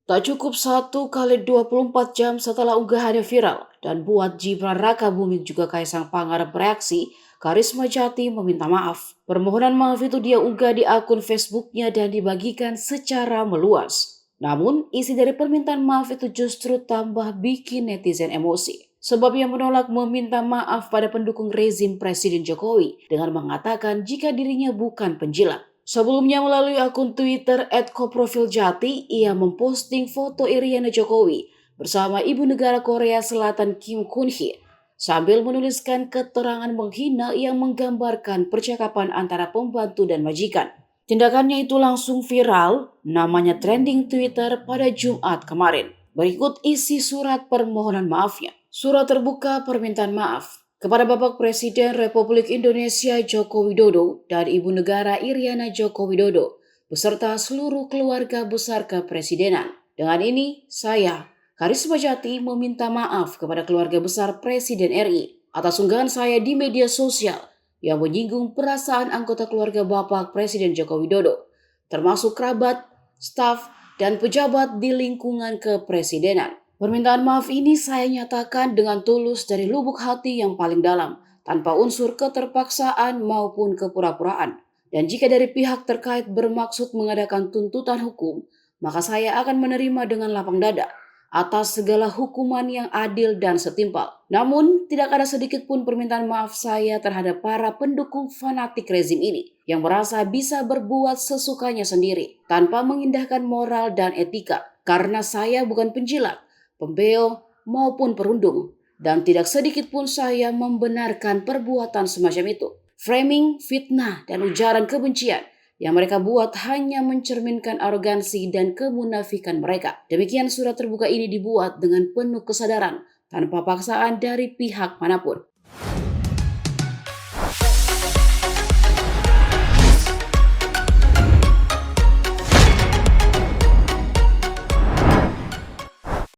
Tak cukup 1 kali 24 jam setelah unggahannya viral dan buat Gibran Rakabuming juga Kaisang Pangarep bereaksi, Karisma Jati meminta maaf. Permohonan maaf itu dia unggah di akun Facebooknya dan dibagikan secara meluas. Namun, isi dari permintaan maaf itu justru tambah bikin netizen emosi. Sebab ia menolak meminta maaf pada pendukung rezim Presiden Jokowi dengan mengatakan jika dirinya bukan penjilat. Sebelumnya melalui akun Twitter @koprofiljati, ia memposting foto Iriana Jokowi bersama ibu negara Korea Selatan Kim Kun Hee sambil menuliskan keterangan menghina yang menggambarkan percakapan antara pembantu dan majikan. Tindakannya itu langsung viral, namanya trending Twitter pada Jumat kemarin. Berikut isi surat permohonan maafnya. Surat terbuka permintaan maaf kepada Bapak Presiden Republik Indonesia Joko Widodo dan Ibu Negara Iriana Joko Widodo beserta seluruh keluarga besar kepresidenan. Dengan ini, saya, Karisma Jati, meminta maaf kepada keluarga besar Presiden RI atas unggahan saya di media sosial yang menyinggung perasaan anggota keluarga Bapak Presiden Joko Widodo, termasuk kerabat, staf, dan pejabat di lingkungan kepresidenan. Permintaan maaf ini saya nyatakan dengan tulus dari lubuk hati yang paling dalam, tanpa unsur keterpaksaan maupun kepura-puraan. Dan jika dari pihak terkait bermaksud mengadakan tuntutan hukum, maka saya akan menerima dengan lapang dada atas segala hukuman yang adil dan setimpal. Namun, tidak ada sedikit pun permintaan maaf saya terhadap para pendukung fanatik rezim ini yang merasa bisa berbuat sesukanya sendiri tanpa mengindahkan moral dan etika. Karena saya bukan penjilat, pembeo, maupun perundung, dan tidak sedikit pun saya membenarkan perbuatan semacam itu. Framing, fitnah, dan ujaran kebencian yang mereka buat hanya mencerminkan arogansi dan kemunafikan mereka. Demikian surat terbuka ini dibuat dengan penuh kesadaran tanpa paksaan dari pihak manapun.